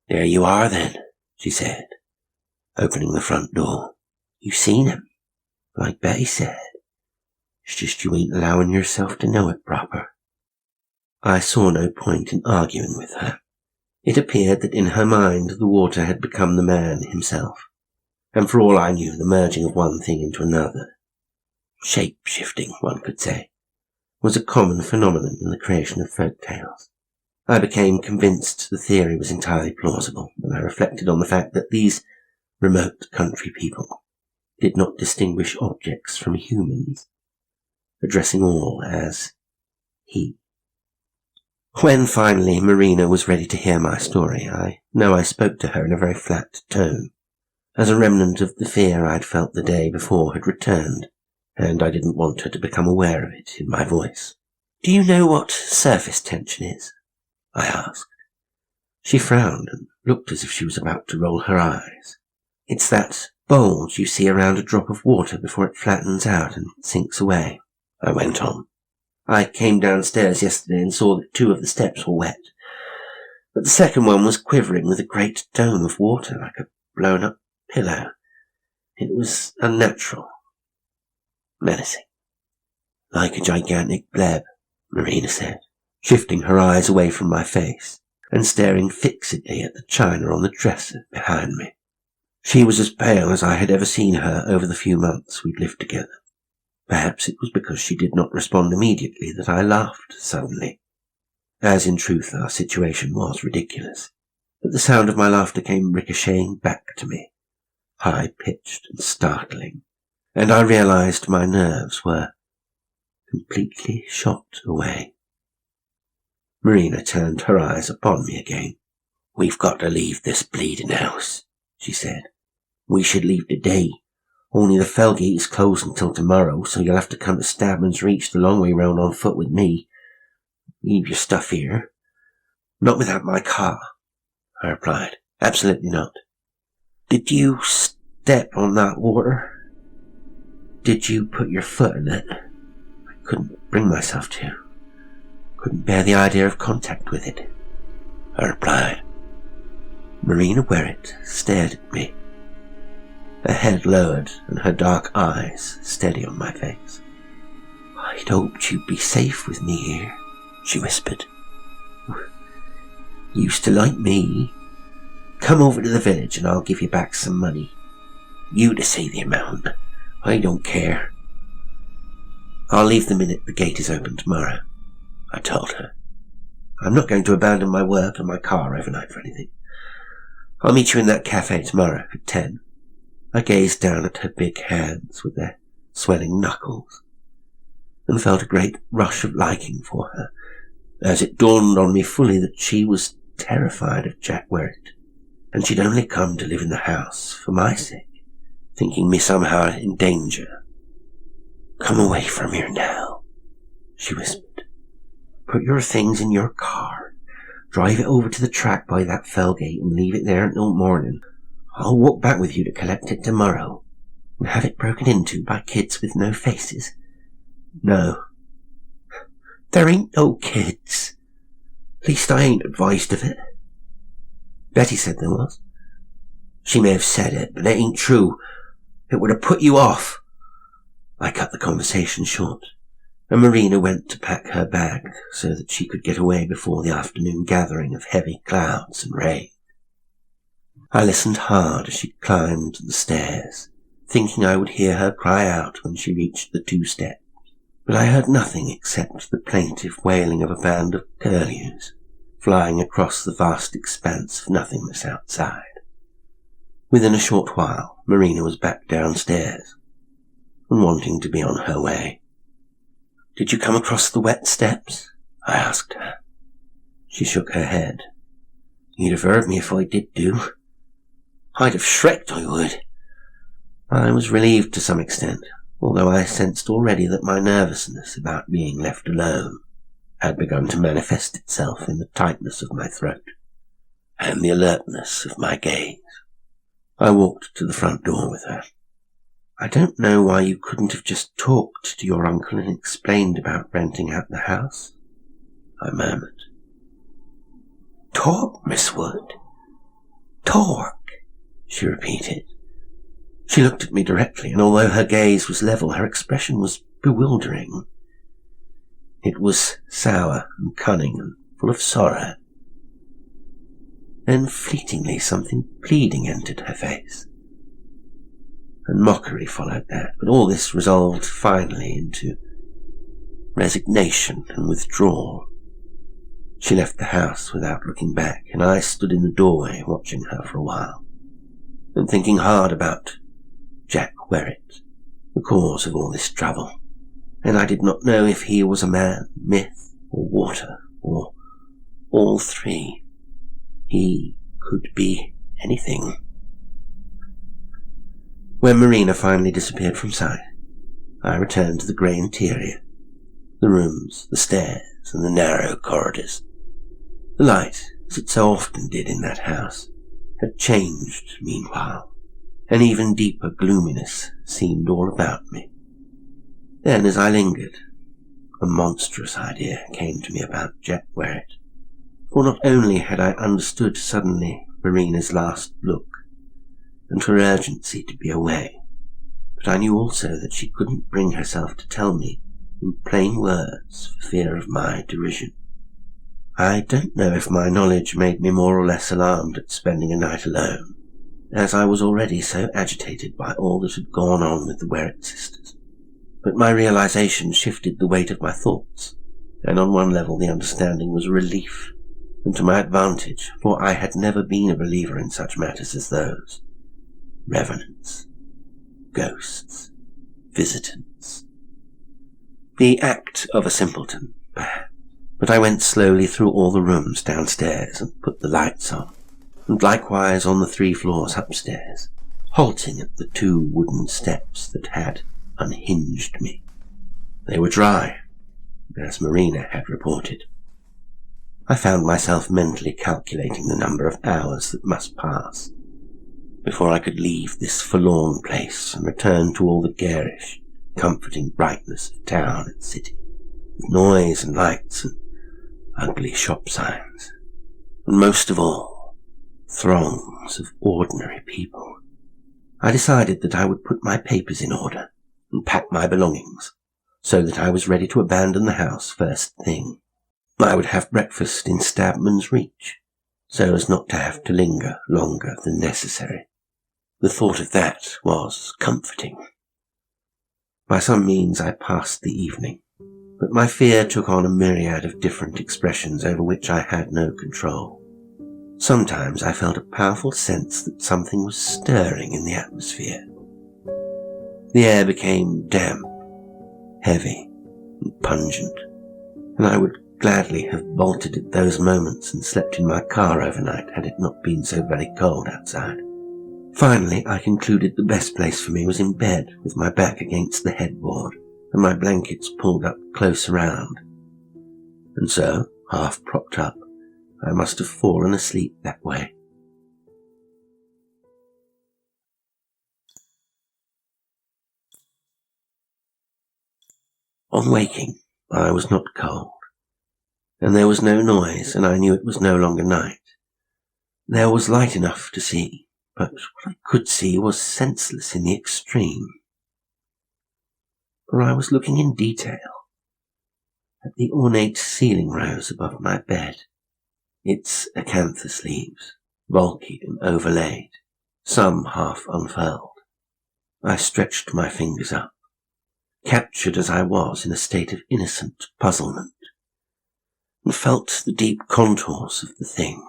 There you are then, she said, opening the front door. You've seen him, like Betty said. It's just you ain't allowing yourself to know it proper. I saw no point in arguing with her. It appeared that in her mind the water had become the man himself, and for all I knew the merging of one thing into another, shape-shifting one could say, was a common phenomenon in the creation of folk tales. I became convinced the theory was entirely plausible when I reflected on the fact that these remote country people did not distinguish objects from humans, addressing all as he. When finally Marina was ready to hear my story, I know I spoke to her in a very flat tone, as a remnant of the fear I'd felt the day before had returned, and I didn't want her to become aware of it in my voice. Do you know what surface tension is? I asked. She frowned and looked as if she was about to roll her eyes. It's that bulge you see around a drop of water before it flattens out and sinks away, I went on. I came downstairs yesterday and saw that 2 of the steps were wet, but the second one was quivering with a great dome of water like a blown-up pillow. It was unnatural, menacing. Like a gigantic bleb, Marina said, shifting her eyes away from my face and staring fixedly at the china on the dresser behind me. She was as pale as I had ever seen her over the few months we'd lived together. Perhaps it was because she did not respond immediately that I laughed suddenly, as in truth our situation was ridiculous. But the sound of my laughter came ricocheting back to me, high-pitched and startling, and I realized my nerves were completely shot away. Marina turned her eyes upon me again. We've got to leave this bleeding house, she said. We should leave today. Only the Fellgate is closed until tomorrow, so you'll have to come to Stabman's Reach the long way round on foot with me. Leave your stuff here. Not without my car, I replied. Absolutely not. Did you step on that water? Did you put your foot in it? I couldn't bring myself to. Couldn't bear the idea of contact with it, I replied. Marina Werrett stared at me, her head lowered and her dark eyes steady on my face. I'd hoped you'd be safe with me here, she whispered. Used to like me. Come over to the village and I'll give you back some money. You to say the amount. I don't care. I'll leave the minute the gate is open tomorrow, I told her. I'm not going to abandon my work and my car overnight for anything. I'll meet you in that café tomorrow at 10. I gazed down at her big hands with their swelling knuckles and felt a great rush of liking for her, as it dawned on me fully that she was terrified of Jack Werrett, and she'd only come to live in the house for my sake, thinking me somehow in danger. Come away from here now, she whispered. Put your things in your car, drive it over to the track by that Fellgate and leave it there until morning. I'll walk back with you to collect it tomorrow, and have it broken into by kids with no faces. No. There ain't no kids. At least I ain't advised of it. Betty said there was. She may have said it, but it ain't true. It would have put you off. I cut the conversation short, and Marina went to pack her bag so that she could get away before the afternoon gathering of heavy clouds and rain. I listened hard as she climbed the stairs, thinking I would hear her cry out when she reached the 2 steps, but I heard nothing except the plaintive wailing of a band of curlews flying across the vast expanse of nothingness outside. Within a short while, Marina was back downstairs, and wanting to be on her way. Did you come across the wet steps? I asked her. She shook her head. You'd have heard me if I did do. I'd have shrieked, I would. I was relieved to some extent, although I sensed already that my nervousness about being left alone had begun to manifest itself in the tightness of my throat and the alertness of my gaze. I walked to the front door with her. I don't know why you couldn't have just talked to your uncle and explained about renting out the house, I murmured. Talk, Miss Wood. Talk, she repeated. She looked at me directly, and although her gaze was level, her expression was bewildering. It was sour and cunning and full of sorrow. Then fleetingly something pleading entered her face, and mockery followed that, but all this resolved finally into resignation and withdrawal. She left the house without looking back, and I stood in the doorway watching her for a while, and thinking hard about Jack Werrett, the cause of all this trouble, and I did not know if he was a man, myth, or water, or all three. He could be anything. When Marina finally disappeared from sight, I returned to the grey interior, the rooms, the stairs, and the narrow corridors. The light, as it so often did in that house, had changed meanwhile. An even deeper gloominess seemed all about me. Then, as I lingered, a monstrous idea came to me about Jack Werrett. For not only had I understood suddenly Marina's last look, and her urgency to be away, but I knew also that she couldn't bring herself to tell me in plain words for fear of my derision. I don't know if my knowledge made me more or less alarmed at spending a night alone, as I was already so agitated by all that had gone on with the Werrett sisters. But my realization shifted the weight of my thoughts, and on one level the understanding was a relief, and to my advantage, for I had never been a believer in such matters as those. Revenants, ghosts, visitants. The act of a simpleton, perhaps. But I went slowly through all the rooms downstairs and put the lights on, and likewise on the 3 floors upstairs, halting at the 2 wooden steps that had unhinged me. They were dry, as Marina had reported. I found myself mentally calculating the number of hours that must pass before I could leave this forlorn place and return to all the garish, comforting brightness of town and city, with noise and lights and ugly shop signs, and most of all, throngs of ordinary people. I decided that I would put my papers in order and pack my belongings, so that I was ready to abandon the house first thing. I would have breakfast in Stabman's reach, so as not to have to linger longer than necessary. The thought of that was comforting. By some means I passed the evening, but my fear took on a myriad of different expressions over which I had no control. Sometimes I felt a powerful sense that something was stirring in the atmosphere. The air became damp, heavy, and pungent, and I would gladly have bolted at those moments and slept in my car overnight had it not been so very cold outside. Finally, I concluded the best place for me was in bed, with my back against the headboard and my blankets pulled up close around. And so, half propped up, I must have fallen asleep that way. On waking, I was not cold, and there was no noise, and I knew it was no longer night. There was light enough to see, but what I could see was senseless in the extreme. For I was looking in detail at the ornate ceiling rose above my bed, its acanthus leaves, bulky and overlaid, some half unfurled. I stretched my fingers up, captured as I was in a state of innocent puzzlement, and felt the deep contours of the thing.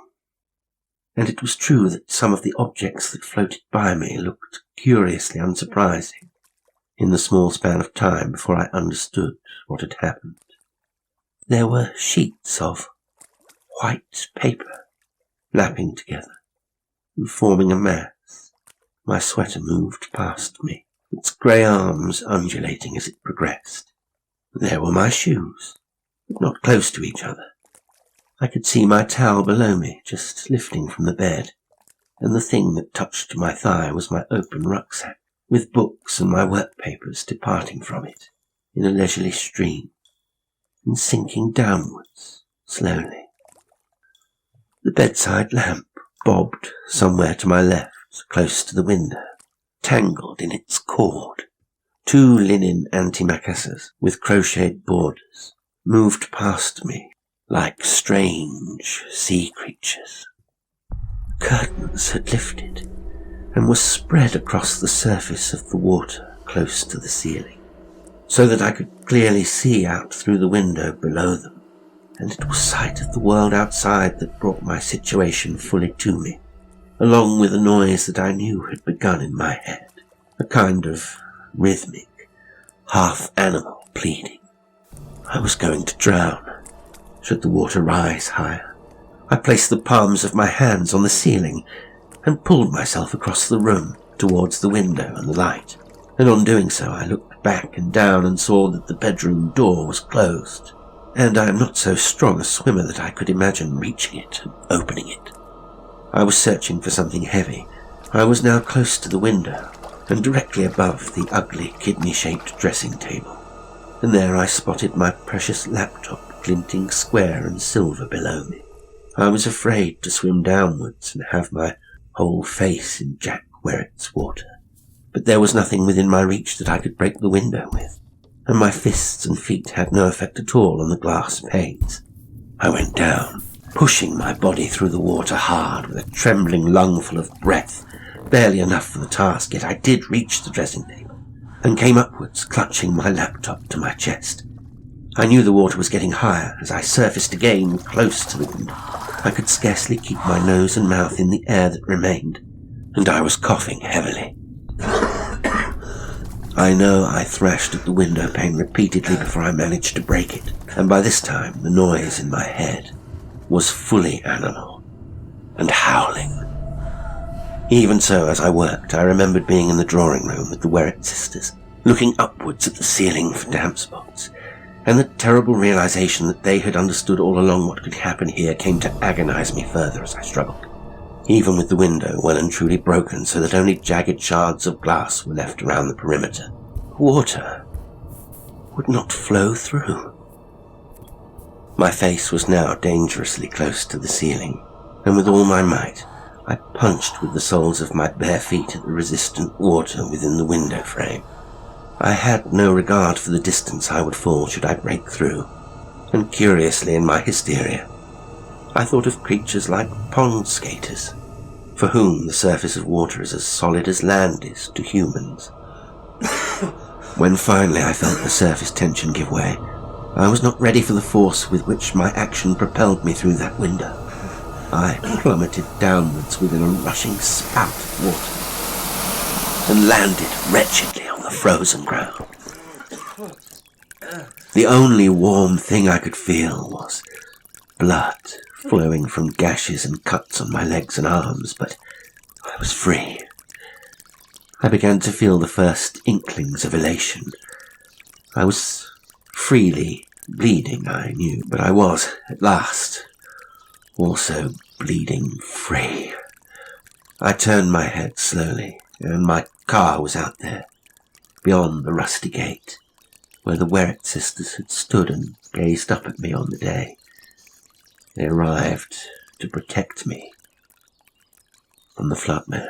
And it was true that some of the objects that floated by me looked curiously unsurprising in the small span of time before I understood what had happened. There were sheets of white paper, lapping together and forming a mass. My sweater moved past me, its grey arms undulating as it progressed. There were my shoes, but not close to each other. I could see my towel below me, just lifting from the bed, and the thing that touched my thigh was my open rucksack, with books and my work papers departing from it in a leisurely stream, and sinking downwards slowly. The bedside lamp bobbed somewhere to my left, close to the window, tangled in its cord. 2 linen antimacassars with crocheted borders moved past me like strange sea creatures. Curtains had lifted and were spread across the surface of the water close to the ceiling, so that I could clearly see out through the window below them, and it was sight of the world outside that brought my situation fully to me, along with a noise that I knew had begun in my head, a kind of rhythmic, half-animal pleading. I was going to drown, should the water rise higher. I placed the palms of my hands on the ceiling and pulled myself across the room towards the window and the light, and on doing so I looked back and down and saw that the bedroom door was closed, and I am not so strong a swimmer that I could imagine reaching it and opening it. I was searching for something heavy. I was now close to the window and directly above the ugly kidney-shaped dressing table, and there I spotted my precious laptop glinting square and silver below me. I was afraid to swim downwards and have my whole face in Jack Werrett's water, but there was nothing within my reach that I could break the window with, and my fists and feet had no effect at all on the glass panes. I went down, pushing my body through the water hard with a trembling lungful of breath, barely enough for the task, yet I did reach the dressing table, and came upwards, clutching my laptop to my chest. I knew the water was getting higher as I surfaced again close to the window. I could scarcely keep my nose and mouth in the air that remained, and I was coughing heavily. I know I thrashed at the window pane repeatedly before I managed to break it, and by this time the noise in my head was fully animal and howling. Even so, as I worked, I remembered being in the drawing room with the Werrett sisters, looking upwards at the ceiling for damp spots, and the terrible realization that they had understood all along what could happen here came to agonize me further as I struggled, even with the window well and truly broken so that only jagged shards of glass were left around the perimeter. Water would not flow through. My face was now dangerously close to the ceiling, and with all my might, I punched with the soles of my bare feet at the resistant water within the window frame. I had no regard for the distance I would fall should I break through, and curiously in my hysteria, I thought of creatures like pond skaters, for whom the surface of water is as solid as land is to humans. When finally I felt the surface tension give way, I was not ready for the force with which my action propelled me through that window. I plummeted downwards within a rushing spout of water, and landed wretchedly on the frozen ground. The only warm thing I could feel was blood flowing from gashes and cuts on my legs and arms, but I was free. I began to feel the first inklings of elation. I was freely bleeding, I knew, but I was, at last, also bleeding free. I turned my head slowly, and my car was out there, beyond the rusty gate, where the Werrett sisters had stood and gazed up at me on the day. They arrived to protect me from the floodman.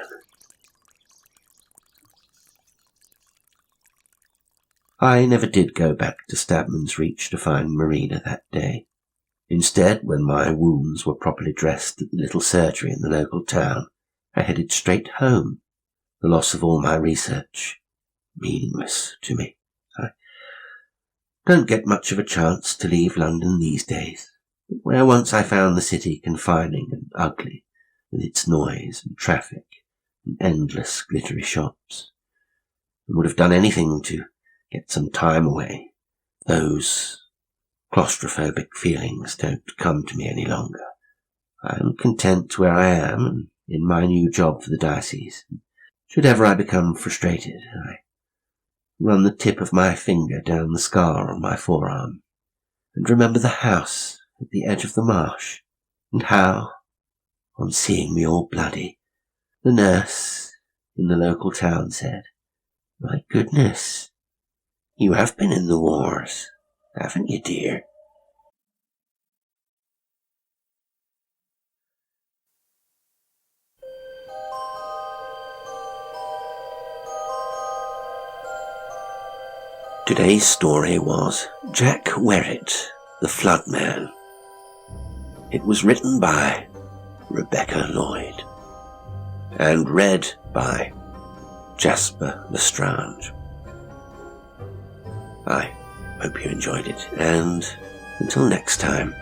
I never did go back to Stabman's Reach to find Marina that day. Instead, when my wounds were properly dressed at the little surgery in the local town, I headed straight home, the loss of all my research meaningless to me. I don't get much of a chance to leave London these days, but where once I found the city confining and ugly, with its noise and traffic and endless glittery shops, and would have done anything to get some time away, those claustrophobic feelings don't come to me any longer. I'm content where I am and in my new job for the diocese. Should ever I become frustrated, I run the tip of my finger down the scar on my forearm and remember the house at the edge of the marsh, and how, on seeing me all bloody, the nurse in the local town said, "My goodness, you have been in the wars, haven't you, dear?" Today's story was Jack Werrett, the Flood Man. It was written by Rebecca Lloyd and read by Jasper L'Estrange. I hope you enjoyed it, and until next time,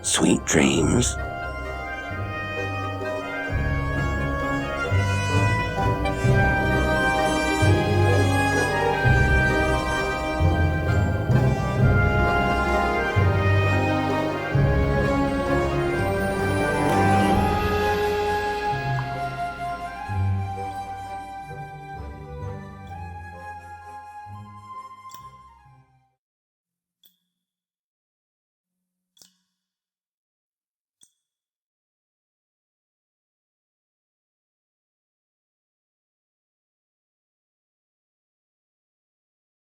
sweet dreams.